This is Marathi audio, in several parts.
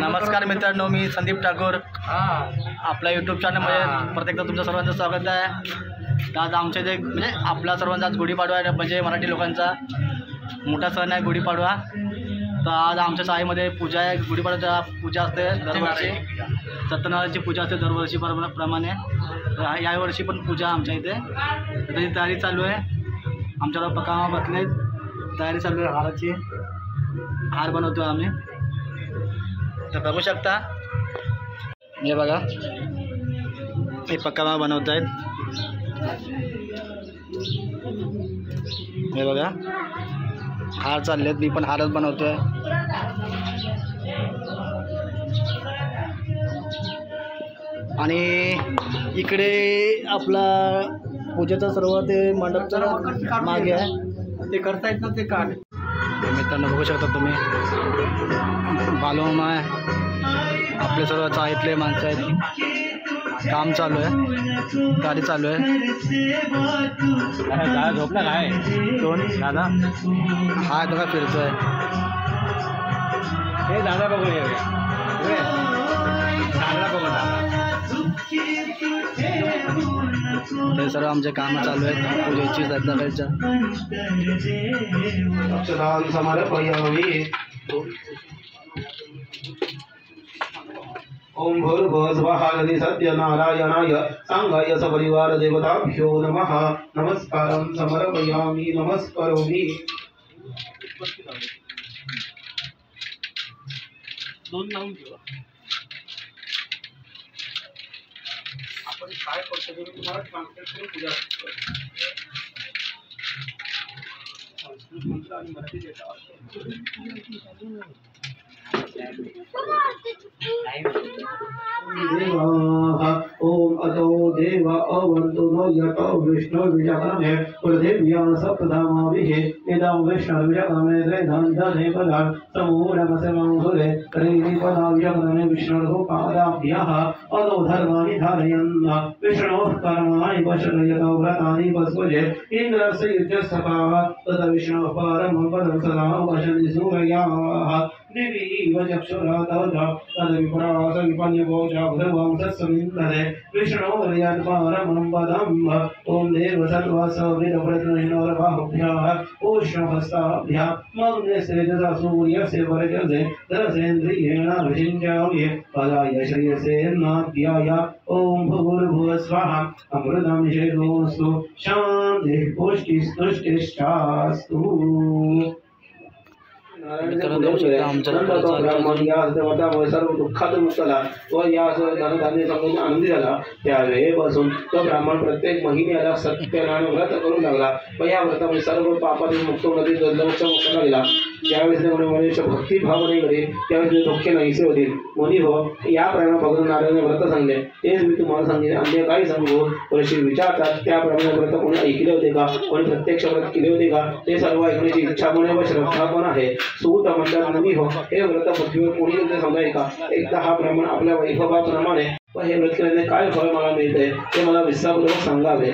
नमस्कार मित्रांनो, मी संदीप ठाकूर आपल्या यूट्यूब चॅनलमध्ये प्रत्येकदा तुमचं सर्वांचं स्वागत आहे। आज आमच्या इथे म्हणजे आपला सर्वांचा आज गुढीपाडवा आहे, म्हणजे मराठी लोकांचा मोठा सण आहे गुढीपाडवा। तर आज आमच्या शाळेमध्ये पूजा आहे, गुढीपाडव्याची पूजा असते दरवर्षी, सत्यनारायणची पूजा असते दरवर्षी प्रमाणे। यावर्षी पण पूजा आमच्या इथे, तर त्याची तयारी चालू आहे। आमच्याकडे पकामा बसले, तयारी चालू आहे हाराची, हार बनवतो आम्ही। तर बघू शकता, हे बघा हे पक्का बनवत आहेत, हे बघा हार चालले आहेत, मी पण हारच बनवतोय। आणि इकडे आपला पूजेचा सर्व ते मंडपचा मागे आहे, ते करतायत ना ते काढ। मित्रांनो बघू शकता तुम्ही, बालवमा आहे, आपले सर्व चाळीतले माणसं आहेत, काम चालू आहे, गाडी चालू आहे। दादा झोपला काय? कोण दादा? हा बघा फिरतोय, हे दादा बघू, दादा बघू, ते सर्व आमचे काम चालू आहेत पूजेची सध्याकाळच्या। ओम भूर्भुवस्वः सत्यनारायणाय सांगाय सपरिवार देवताभ्यो नमः। नमस्कारं समर्पयामि, नमस्करोमि। दोन नाम घेऊ आपण, काय करतो ते तुम्हाला ट्रान्सलेट करून पूजा करतो। संस्कृत मंत्र आणि मराठी देता ओम अतो देव अवन्तु नो यतो विष्णु विजगमे प्रदेव्या सप्तधामाभिः इदं विष्णु विजगमे त्रैधन्धने पदान् समूढमसमंसुरे त्रैपदाव्यगमे विष्णुरूपादाभ्यः अतो धर्माणि धारयन् विष्णोः कर्माणि पश्यतो व्रतानि पस्वजे इन्द्रस्य युज्यसभाः तद विष्णोः परमं पदं सदा पश्यन्ति सूर्याः देवी वचक्षुरातः तद विपरास विपन्यभोजा भृवं सत्समिन्दरे विष्णोर्यत्परमं पदम्। ओम देव सर्वसविदप्रतिनोरबाहुभ्यः उष्णहस्ताभ्यः मग्नेस्तेजसा सूर्यस्य वर्चसे रसेन्द्रियेण विषिञ्चामि पदाय श्रेयसे नाद्याय। ओम भूर्भुवस्वः अमृतं निषेधोऽस्तु शान्तिः पुष्टिस्तुष्टिश्चास्तु। सर्व दुःखात मुक्तला व या धनधान्य समजून आनंदी झाला। त्यावेळेपासून तो ब्राह्मण प्रत्येक महिन्याला सत्यनारायण व्रत करू लागला व या व्रतामुळे सर्व पापातून मुक्त होण्याची दुर्लक्ष मुक्ताला गेला। ज्यावेळेस मनुष्य भक्ती भावने करेल त्यावेळेस धोके नाहीसे होतील। मुनी हो, याप्रमाणे भगवान नारायणाने व्रत सांगले, तेच मी तुम्हाला सांगितले, अन्य काही सांगू? वर्षी विचारतात त्याप्रमाणे व्रत कोणी ऐकले होते का, कोणी प्रत्यक्ष व्रत केले होते का? ते सर्व ऐकण्याची इच्छा पण व श्रद्धा पण आहे। सूत म्हणतात, मुनी हो, हे व्रत पृथ्वीवर कोणी केले समजाय का? एकदा हा ब्राह्मण आपल्या वैभवाप्रमाणे व हे व्रत केल्याने काय फळ मला मिळते ते मला विस्तारपूर्वक सांगावे।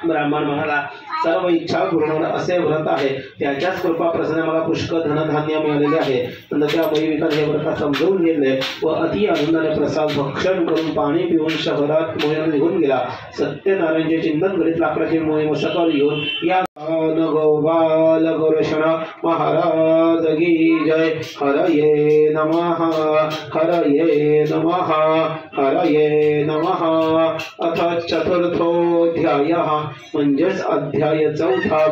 ब्राह्मण म्हणाला, सर्व इच्छा पूर्ण असे व्रत आहे, त्याच्याच कृपा प्रसन्न मला पुष्कळ धनधान्य मिळालेले आहे। नंतर वैविकाने हे व्रत समजून घेतले व अति आनंदाने प्रसाद भक्षण करून पाणी पिऊन शहरात मोहिम निघून गेला। सत्यनारायणचे चिंतन करीत लाकडाची मोहीम सकाळी येऊन या गोपाल गोरक्षण महाराज की जय। हरये नमः, हरये नमः, हरये नमः। अथ चतुर्थोऽध्यायः म्हणजेच अध्याय चौथा।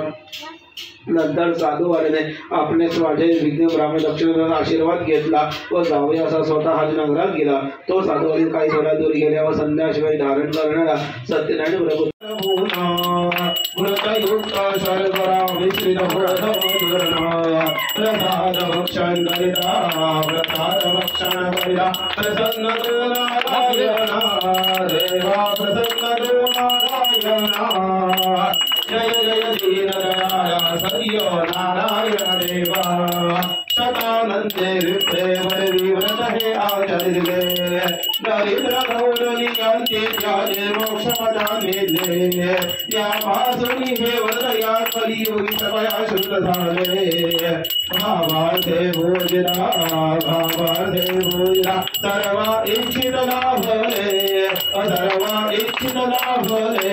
नंतर साधूवाल्याने आपले स्वाधीन विघ्न ब्राह्मण दक्षिणेचा आशीर्वाद घेतला व जावे असा स्वतः हात नगरात गेला। तो साधूवाली काही थोडा दूर गेल्यावर संध्याशिवाय धारण करणारा सत्यनारायण प्रभू जय जय दीनदयाल सद्यो नारायण देवा। सदानंदे विप्रे व्रत हे आचरिले दरिद्र गौरवी यांचे त्याचे मोक्ष पदामिले या पासुनी हे व्रत या कलियुगी सवया शुद्ध झाले भावार्थे भोजना सर्व इच्छित लाभले सर्व इच्छित लाभले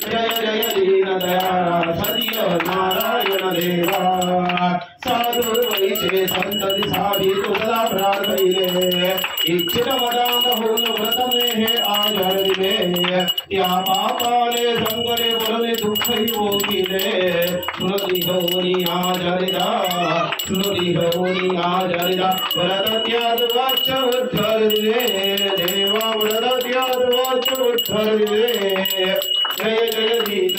जय जय दीन दयाळा सद्य नारायण देवा साधु वैशे संतति साधी तुझला प्रार्थइले इच्छित मदांग होऊन व्रत में हे आचरिले या पापाले संकटे बोलले दुःख योगिले स्मृती होनी आचरिता स्मृती होनी आचरिता व्रत त्याग वाच्य उद्धरिले देवा व्रत त्याग वाच्य उद्धरिले जय जय दीन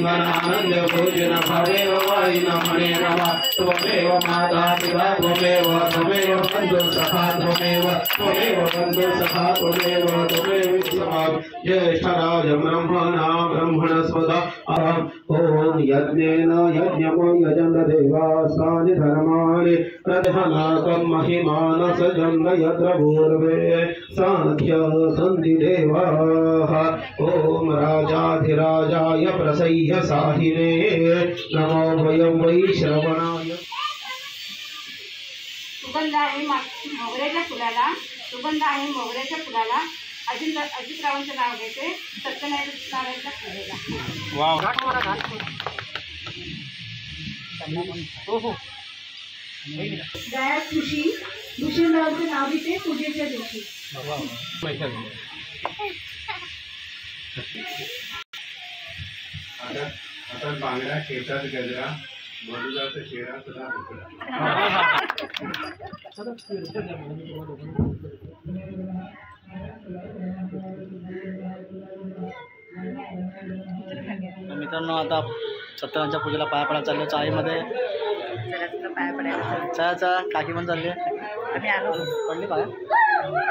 आनंद भोजन भावे वाई नमने नवा त्वमेव माता पिता त्वमेव बंधु सखा त्वमेव बंधु सखा त्वमेव समाग ज्येष्ठराज ब्रह्मणा ब्रह्मणस्पद ओम यज्ञेन यज्ञको यजन्त देवास्तानि धर्माणि प्रधानाकं महिमानस जन्म यत्र पूर्वे साध्य सन्ति देवाः ओम राजाधिराजाय प्रसह्य साहिने नमो वयं वै श्रवणाय सुगंध आहे मोगऱ्याच्या फुलाला सुगंध आहे मोगऱ्याच्या फुलाला अजितरावांचं नाव घेते सत्यनारायणच्या फुलेला गायक खुशी भूषणरावांचं नाव घेते पूजेच्या दिवशी आता बांगडा शेतात गजरा मधुराचा चेहरा सुद्धा मित्रांनो आता सत्यनारायणच्या पूजेला पाया पडायला चाललो चाळीमध्ये चला चला काकी पण चालली आम्ही आलो पडली पाया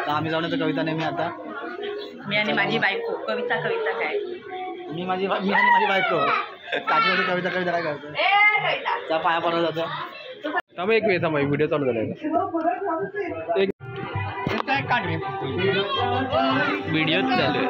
तर आम्ही जाऊन येतो कविता नेहमी आता मी आणि माझी बायको कविता काय मी आणि माझी बायको काकीमध्ये कविता काय करतो त्या पाया पडत जातो थांबा एक वेळ थांबा व्हिडिओ चालू झाला एक व्हिडिओ चालू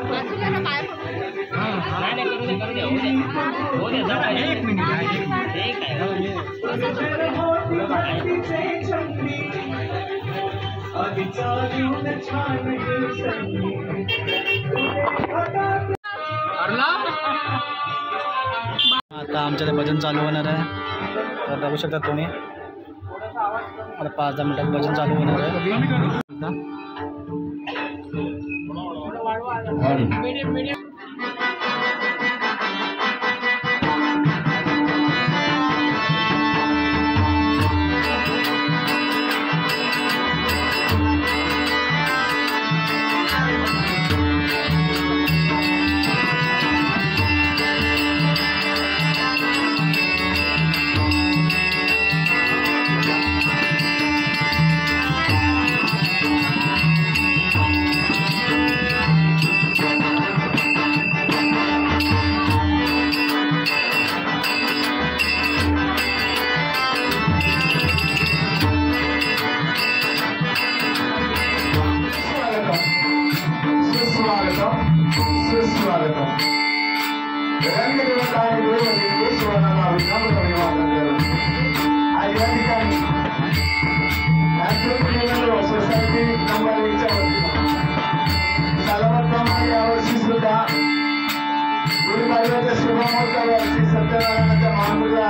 आता आमच्या ते भजन चालू होणार आहे तर बघू शकता तुम्ही आता 5-10 मिनिटात भजन चालू होणार आहे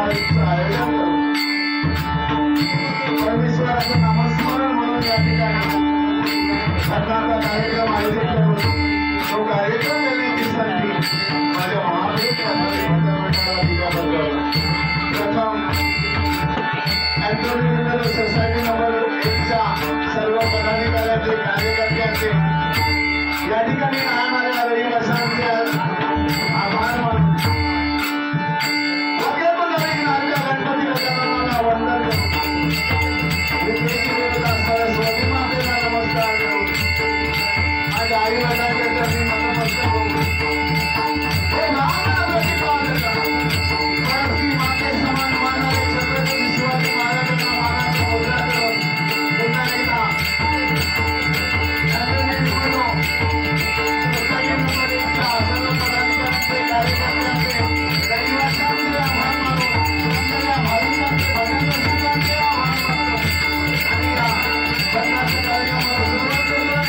समाधीचं आयोजन करू. परमेश्वराचं नामस्मरण म्हणून या ठिकाणी सकाळचा कार्यक्रम आयोजित करून तो कार्यक्रम करण्यासाठी माझ्या महापुरुषांमध्ये मंडळाला दिला बजावला. प्रथम अँथोनी सोसायटी नंबर 1च्या सर्व पदाधिकाऱ्यांचे कार्यकर्त्यांचे या ठिकाणी आम्हाला रहिवाशांचे आभार मानून गणपती गजाननाला वंदन करून सरस्वती मातेला नमस्कार करून माझ्या आई वडिलांच्या चरणी नतमस्तक होऊन हे नाम प्रतिपादन परस्त्री माते समान मानणारे छत्रपती शिवाजी महाराजांना मानाचा मुद्रा करून पुन्हा एकदा सोसायटी नंबर 1च्या सर्व पदाधिकाऱ्यांचे कार्यकर्त्यांचे रहिवाशांचे आभार मानून मंडळी भाविकांचे भजनरसिकांचे आभार मानतो आणि या भजनाच्या कार्यक्रमाला सुरुवात करतो.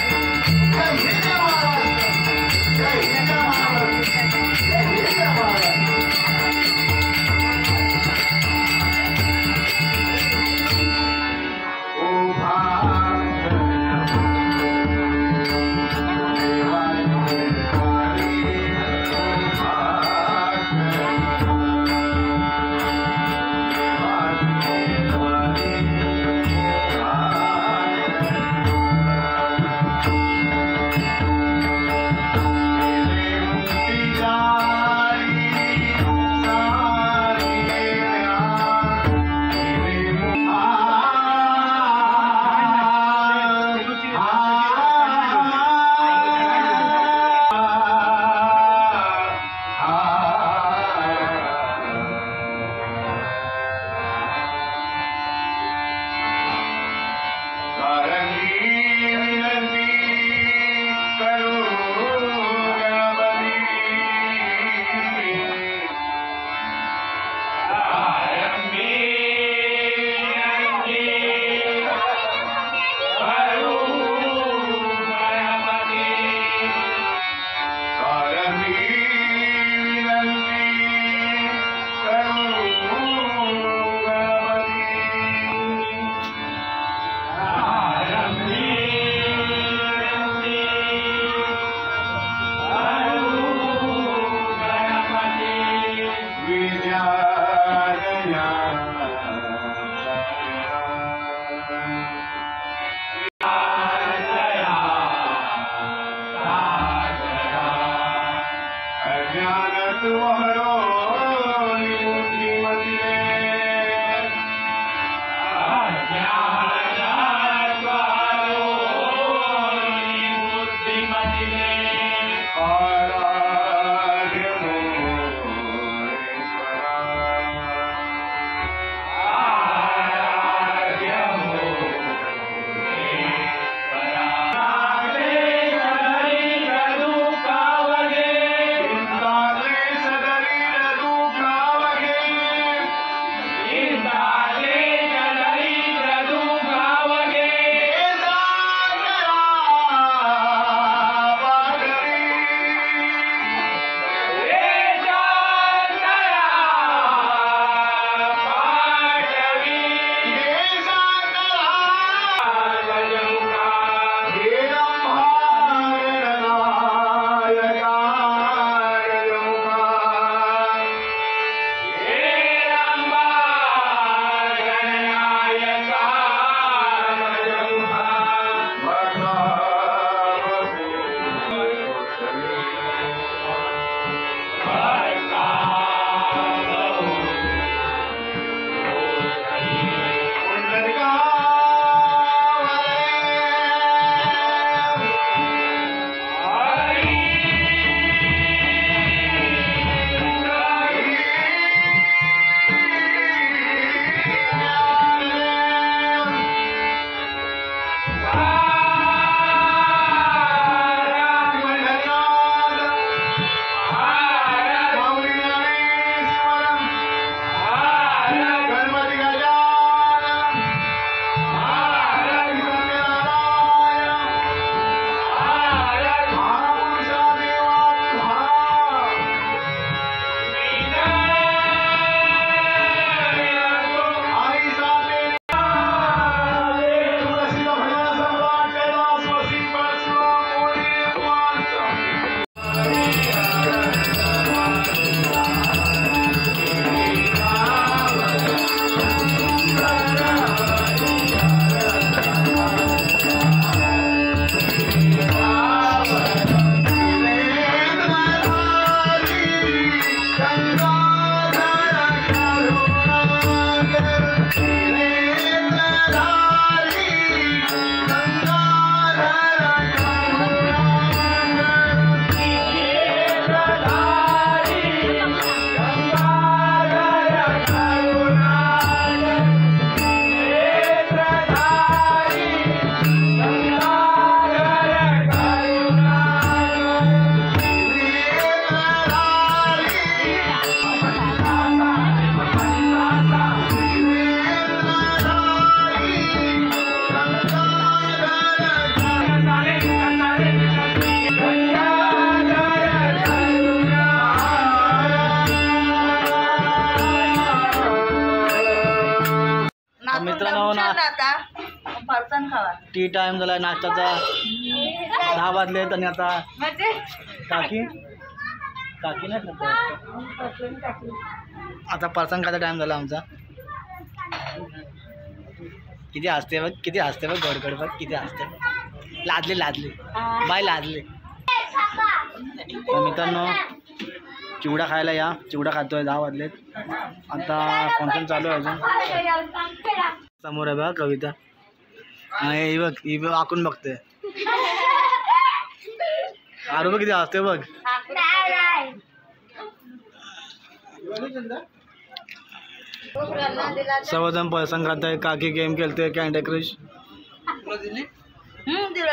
जय हिंद महाराष्ट्र, जय हिंद महाराष्ट्र, जय हिंद महाराष्ट्र. ओ भारत विद्या मित्रांनो ना फरसाण खावा टी टाइम झाला नाश्त्याचा 10 वाजले आणि आता म्हणजे काकी काकी नाही खात आता फरसाण खायचा टाइम झाला आमचा किती हसते बघ गडगड बघ किती हसते लादले बाय लादले तर मित्रांनो चिवडा खायला या चिवडा खातोय 10 वाजलेत आता फंक्शन चालू आहे अजून समोर आहे बघ कविता आणि ही बघ आकून बघते आरू बघ किती हसते बघ सर्वजण फरसाण खात आहे काकी गेम खेळते कॅन्डी क्रश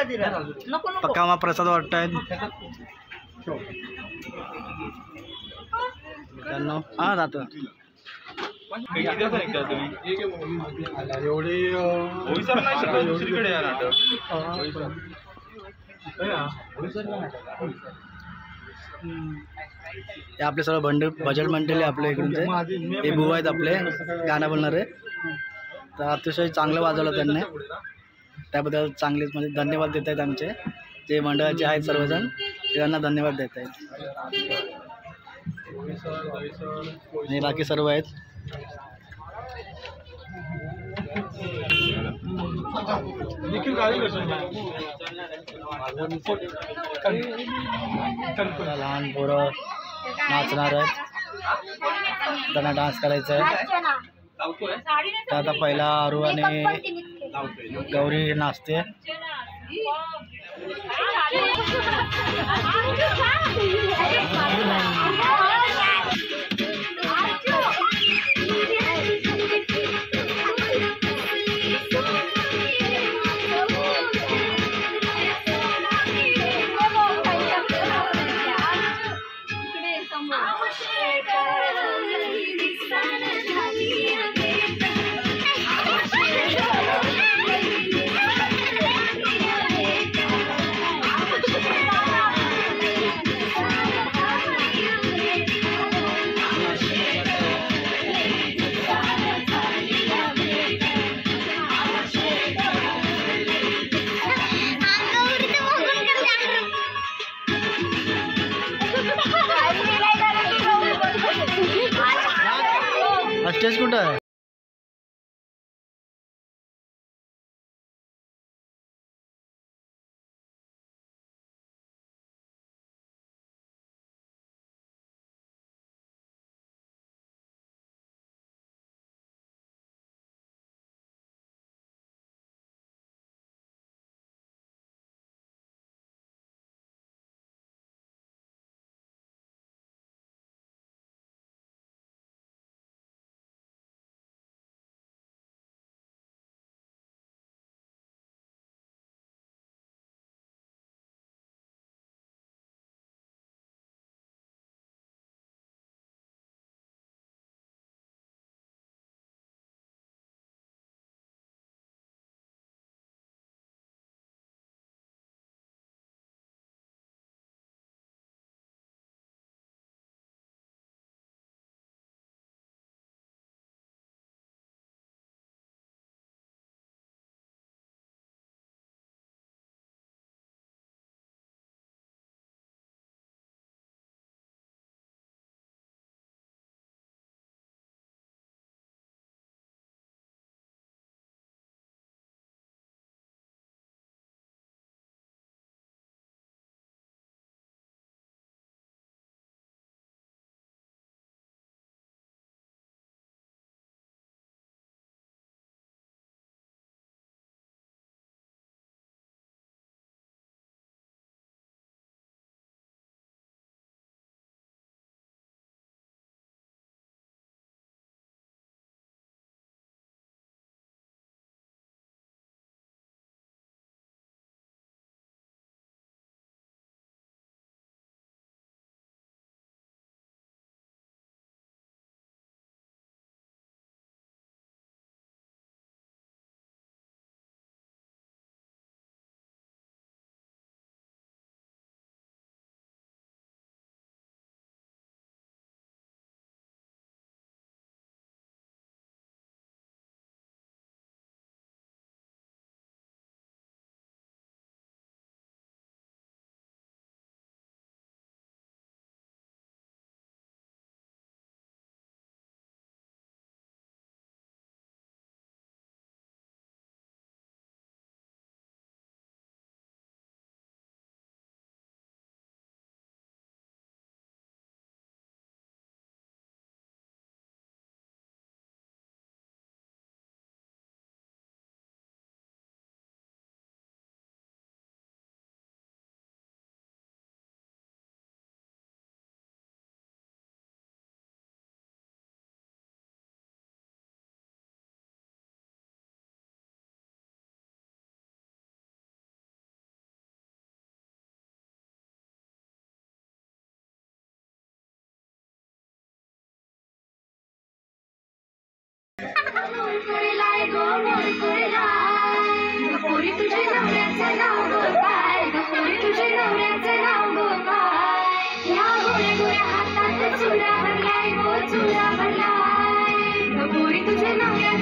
दिला नको पक्का मग प्रसाद वाटतायत मित्रांनो हा जातो हे आपले सर्व बजेट मंडळी आपल्या इकडूनचे हे बुवा आहेत आपले गाणं बोलणारे तर अतिशय चांगलं वाजवलं त्यांनी त्याबद्दल चांगलेच म्हणजे धन्यवाद देत आहेत आमचे जे मंडळाचे आहेत सर्वजण त्यांना धन्यवाद देत आहेत आणि बाकी सर्व आहेत लहान पोरं नाचणार आहेत त्यांना डान्स करायचा आहे तर आता पहिला आरू आणि गौरी नाचते स्टेज कुठं आहे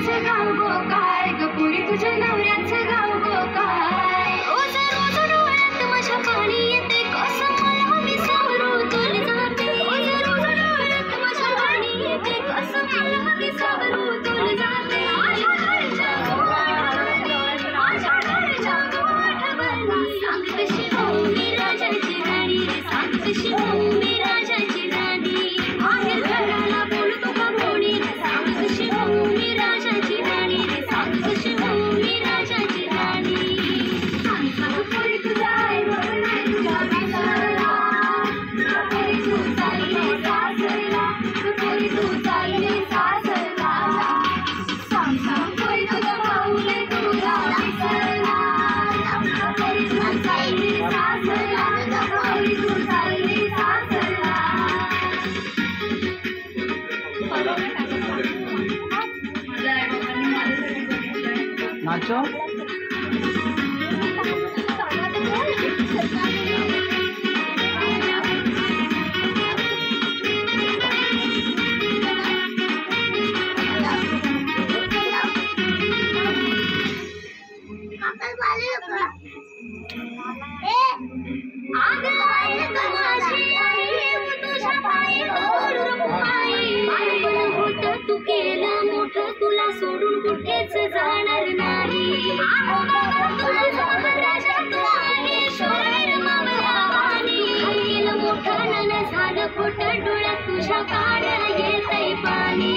नवऱ्याचं गाव गो काय ग पुरी तुझ्या नवऱ्याचं गाव गो काय रोज रोज डोळ्यात माझ्या पाणी येते कसं मला विसरू तुला जाते रोज रोज डोळ्यात माझ्या पाणी येते कसं मला विसरू तुला जाते माझ्या घरच्या सांग कशी हो मी राजाची राणी सांग कशी हो मी राजाची राणी बाहेर घराला बोलतो का कोणी सांग कशी हो मी राजाची राणी सांग कशी हो मी राजाची राणी सांग सांग पोरी तुझा आई बाबा नाही तुझ्या विसरला पोरी तू चालली सासरला पोरी तू चालली सासरला सांग सांग पोरी तुझा भाऊ नाही तुझा विसरला पोरी तू चालली सासरला पोरी तू चालली सासरला नाचो आग लाईल माझी आई तुझ्या पायी ओढून पायी बालपण होतं तू केलं मोठं तुला सोडून कुठेच जाणार नाही तुला जाणार राजा तू आणि मावला वाणी केलं मोठं न झालं खोटं डोळ्यात तुझ्या काळ्या येतंय पाणी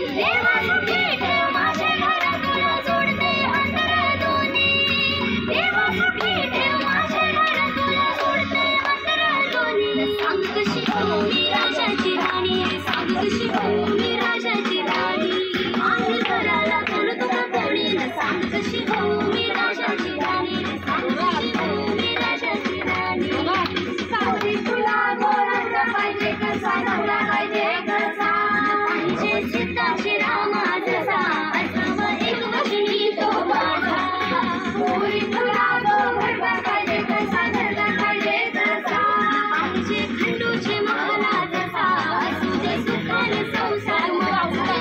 देवासाठी ठेव माझ्या घरात तुला जोडते अंतर दोन्ही देवासाठी ठेव माझ्या घरात तुला जोडते अंतर दोन्ही सांग कशी हो मी राजाची राणी सांग कशी हो मी राजाची राणी बाहेर घराला बोलतो का कोणी सांग कशी हो मी राजाची राणी सांग कशी हो मी राजाची राणी सावरी तुला गोराचा पाहिजे कसा नवरा पाहिजे कसा पाहिजे सीताची रामा जसा असाव एक वचनी तो माझा पोरी तुला गोरबा पाहिजे कसा नवरा पाहिजे कसा पाहिजे खंडूची मला जसा असू दे सुखाने संसार माझा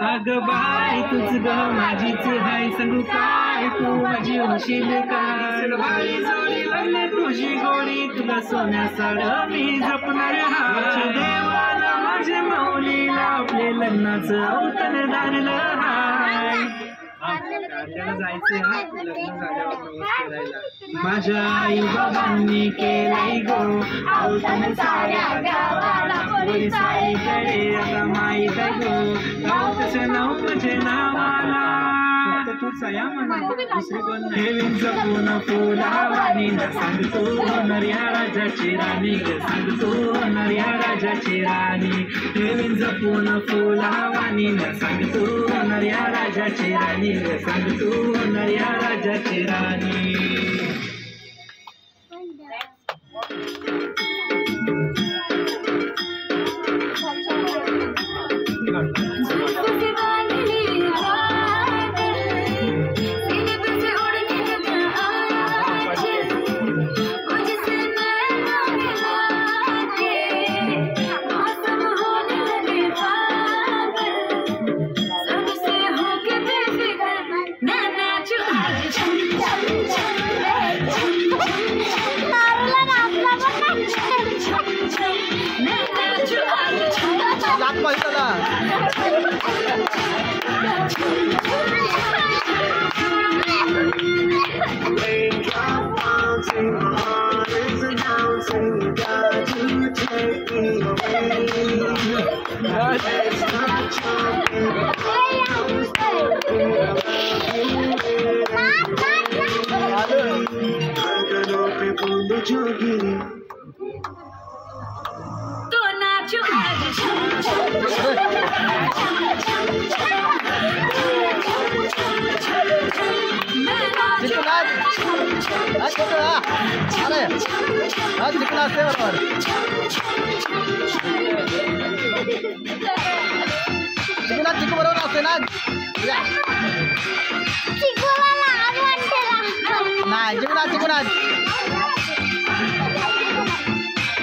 अग बाय तुझ ग माझीच हाय सांगू काय तू माझी होशील काय बाई जोडी लागले तुझी गोडी तुला सोन्या साड मी जपणार हाय देवाला माझ्या माऊलीला आपले लग्नाचं अवतन दारलं हाय आपल्याला जायचं हा लग्न झाल्यावर प्रवास करायला माझ्या आई बाबांनी केलंय गो अवतन साऱ्या गावाला पोरी साईकडे आता माहीत गो गाव कसं नाव तुझे नावाला फक्त तू सया म्हणा दुसरी कोण ठेवीन जपून फुलावानी सांगतो नर्या राजाची राणी सांगतो नर्या राजाची राणी ठेवीन जपून फुलावानी सांगतो नर्या राजाची राणी सांगतो नर्या राजाची राणी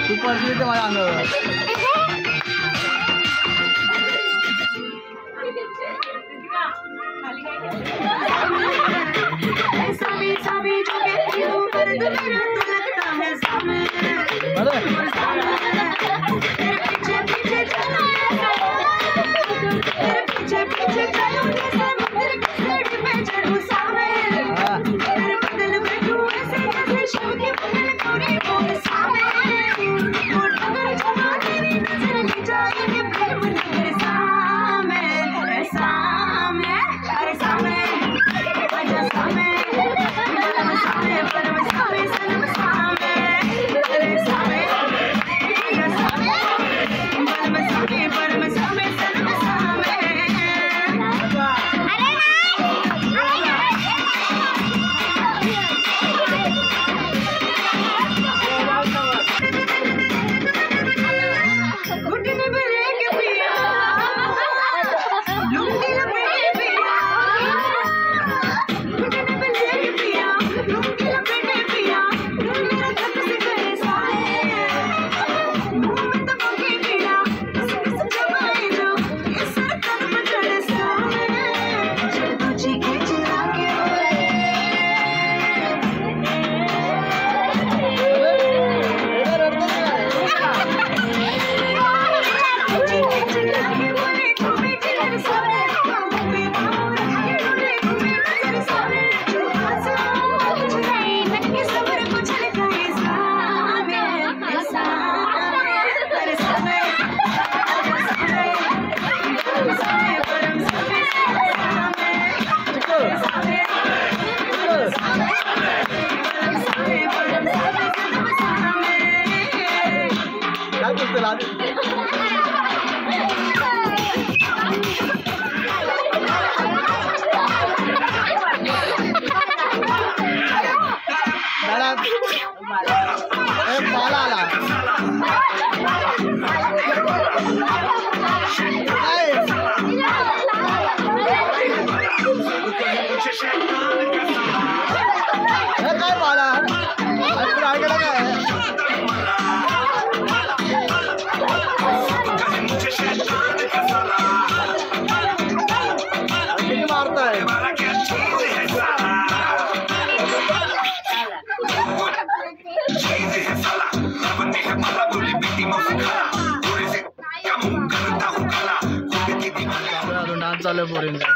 तू पडली ते माझ्या अंगावर तेरे पीछे पीछे चलूंगी समुद्र की सीढ़ी पे चढ़ूं सामने तेरे बदल में तू ऐसे जैसे शिव के बदल कोरे कोरे सामने वो डगर जमा तेरी नजर ले जाएंगे प्रेम नगर सामने अरे सामने अरे सामने आजा सामने सामने परम सामने सनम सामने अरे सामने आजा सामने परम सामने सनम सामने घुटने पे लेके पिया लुंगी लपेटे पिया घुटने पे लेके पिया लुंगी लपेटे पिया मेरा धक से करे साए मुंह में दबा के पिया किस जमाए जो ये सर तक में चढ़े साए जब तुझी के चिरा के काय बोलते लाद पाला आला काय पाला ऐकलं काय मारताय डान्स चालू आहे पोरींचा.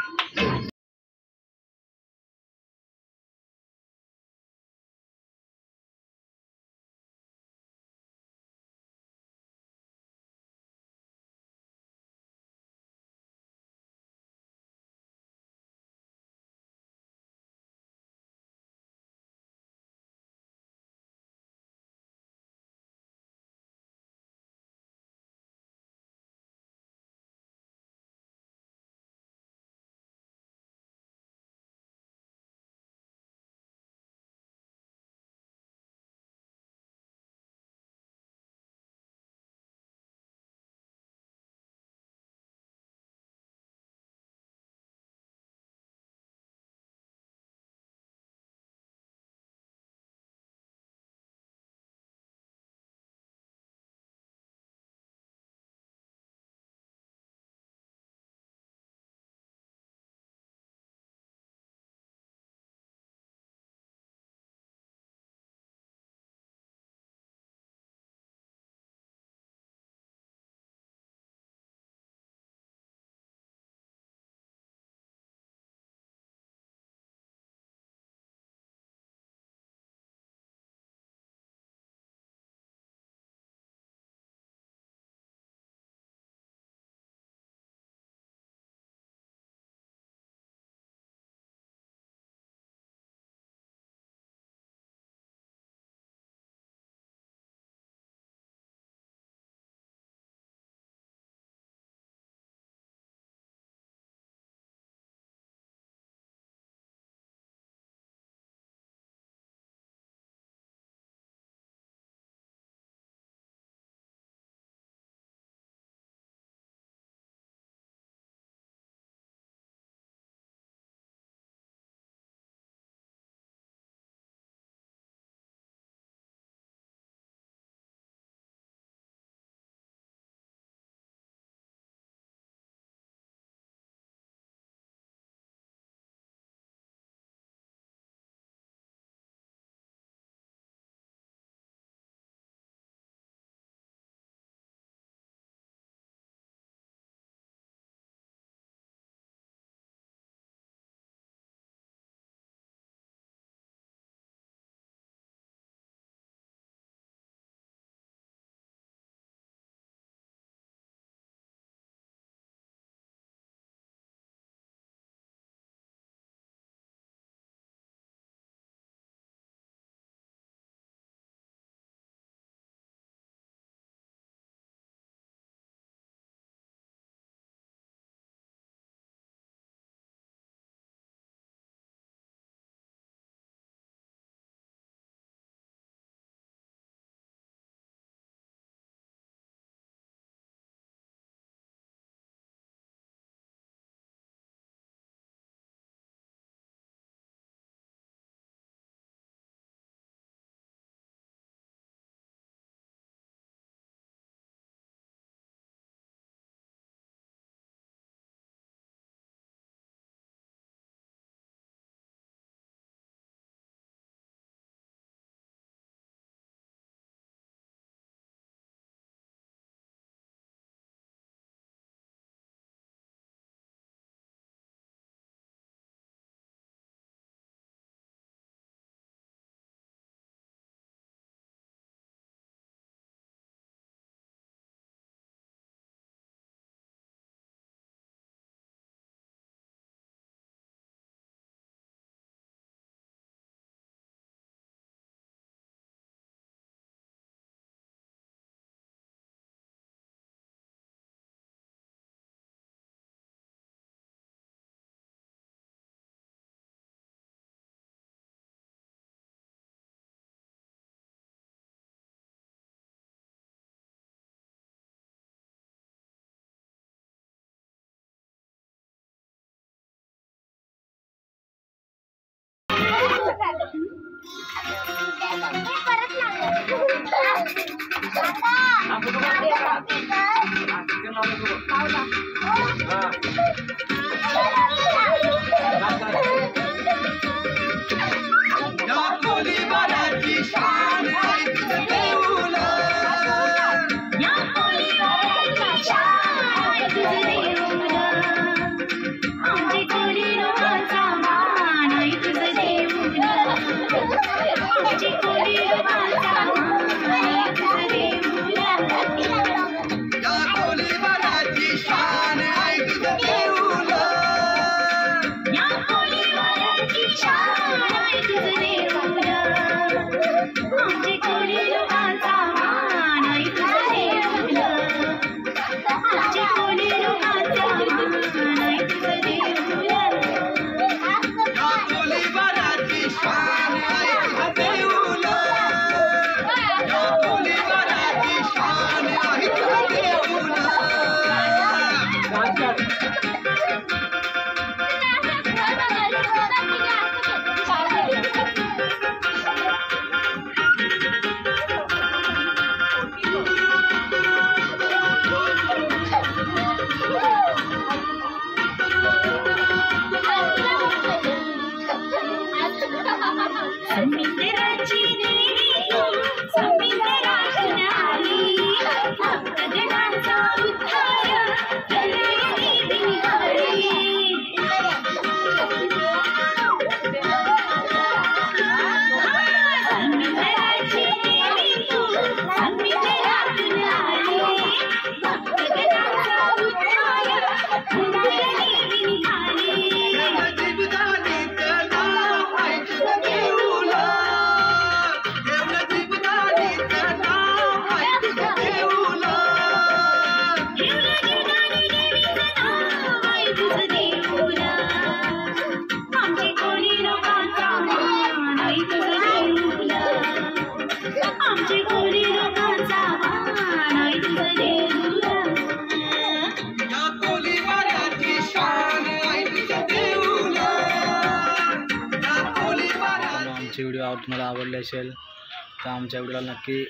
आमची व्हिडिओ तुम्हाला आवडली असेल तर आमच्या व्हिडिओला नक्की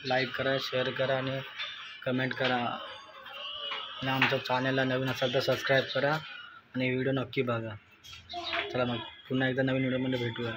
लाईक करा, शेअर करा आणि कमेंट करा आणि आमच्या चॅनलला नवीन असाल तर सबस्क्राईब करा आणि व्हिडिओ नक्की बघा. चला मग पुन्हा एकदा नवीन व्हिडिओमध्ये भेटूया.